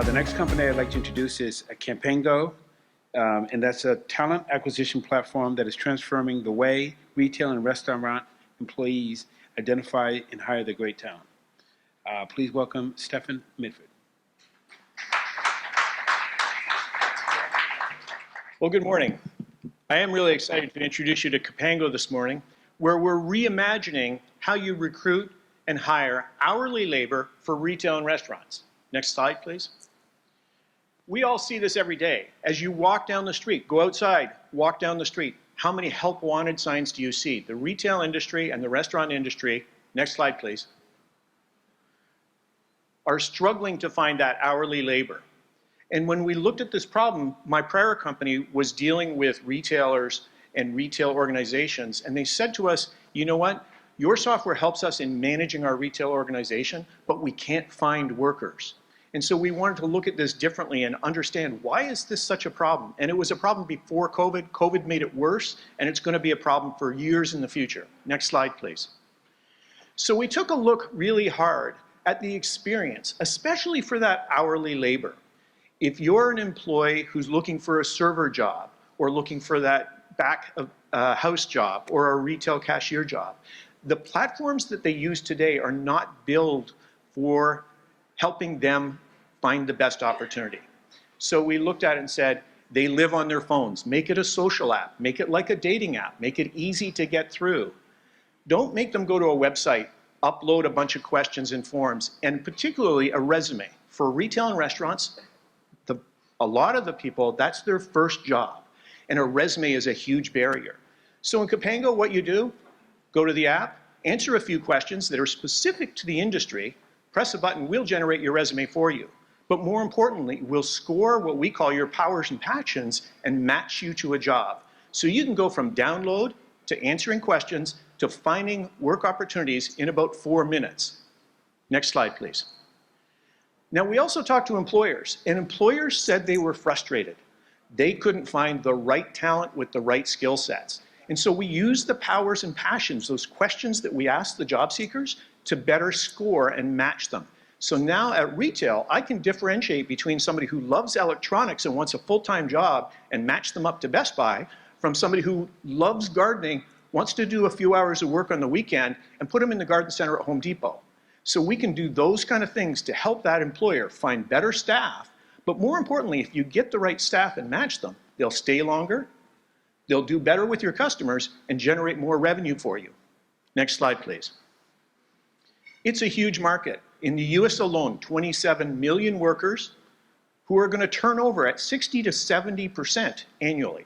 The next company I'd like to introduce is Capango, and that's a talent acquisition platform that is transforming the way retail and restaurant employees identify and hire the great talent. Please welcome Stefan Midford. Well, good morning. I am really excited to introduce you to Capango this morning, where we're reimagining how you recruit and hire hourly labor for retail and restaurants. Next slide, please. We all see this every day. As you walk down the street, go outside, walk down the street, how many help wanted signs do you see? The retail industry and the restaurant industry, next slide please, are struggling to find that hourly labor. And when we looked at this problem, my prior company was dealing with retailers and retail organizations, and they said to us, you know what? Your software helps us in managing our retail organization, but we can't find workers. And so we wanted to look at this differently and understand, why is this such a problem? And it was a problem before COVID. COVID made it worse, and it's going to be a problem for years in the future. Next slide, please. So we took a look really hard at the experience, especially for that hourly labor. If you're an employee who's looking for a server job or looking for that back of house job or a retail cashier job, the platforms that they use today are not built for helping them find the best opportunity. So we looked at it and said, they live on their phones. Make it a social app. Make it like a dating app. Make it easy to get through. Don't make them go to a website, upload a bunch of questions and forms, and particularly a resume. For retail and restaurants, a lot of the people, that's their first job. And a resume is a huge barrier. So in Capango, what you do, go to the app, answer a few questions that are specific to the industry, press a button, we'll generate your resume for you. But more importantly, we'll score what we call your powers and passions and match you to a job. So you can go from download to answering questions to finding work opportunities in about 4 minutes. Next slide, please. Now, we also talked to employers, and employers said they were frustrated. They couldn't find the right talent with the right skill sets. And so we used the powers and passions, those questions that we asked the job seekers, to better score and match them. So now at retail, I can differentiate between somebody who loves electronics and wants a full-time job and match them up to Best Buy from somebody who loves gardening, wants to do a few hours of work on the weekend and put them in the garden center at Home Depot. So we can do those kind of things to help that employer find better staff. But more importantly, if you get the right staff and match them, they'll stay longer, they'll do better with your customers and generate more revenue for you. Next slide, please. It's a huge market. In the US alone, 27 million workers who are going to turn over at 60 to 70% annually.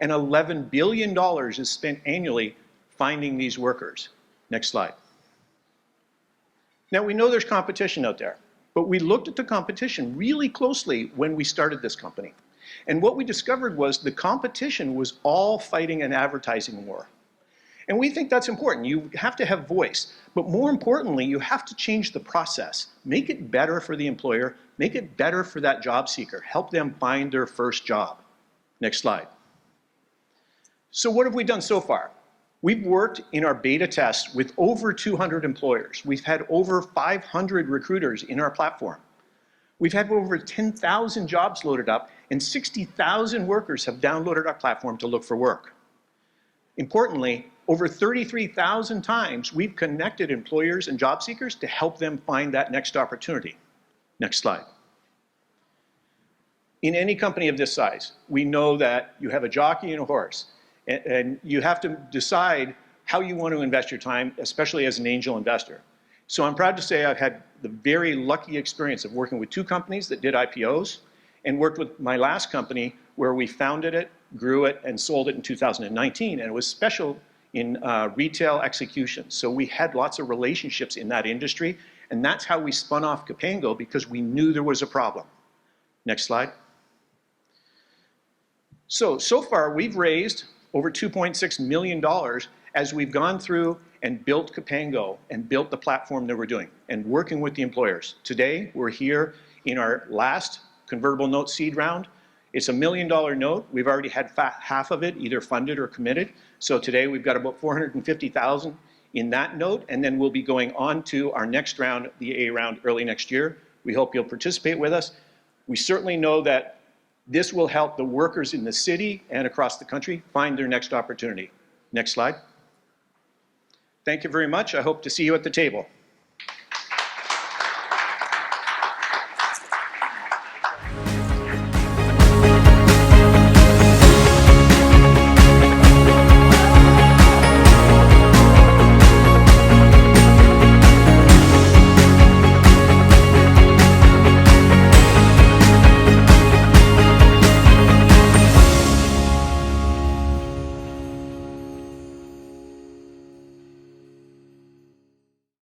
And $11 billion is spent annually finding these workers. Next slide. Now, we know there's competition out there, but we looked at the competition really closely when we started this company. And what we discovered was the competition was all fighting an advertising war. And we think that's important. You have to have voice. But more importantly, you have to change the process. Make it better for the employer. Make it better for that job seeker. Help them find their first job. Next slide. So what have we done so far? We've worked in our beta test with over 200 employers. We've had over 500 recruiters in our platform. We've had over 10,000 jobs loaded up, and 60,000 workers have downloaded our platform to look for work. Importantly, over 33,000 times we've connected employers and job seekers to help them find that next opportunity. Next slide. In any company of this size, we know that you have a jockey and a horse, and you have to decide how you want to invest your time, especially as an angel investor. So I'm proud to say I've had the very lucky experience of working with 2 companies that did IPOs and worked with my last company where we founded it, grew it, and sold it in 2019. And it was special in retail execution. So we had lots of relationships in that industry, and that's how we spun off Capango, because we knew there was a problem. Next slide. So far we've raised over $2.6 million as we've gone through and built Capango and built the platform that we're doing and working with the employers. Today, we're here in our last convertible note seed round. It's a $1 million note. We've already had half of it either funded or committed. So today we've got about $450,000 in that note, and then we'll be going on to our next round, the A round, early next year. We hope you'll participate with us. We certainly know that this will help the workers in the city and across the country find their next opportunity. Next slide. Thank you very much. I hope to see you at the table.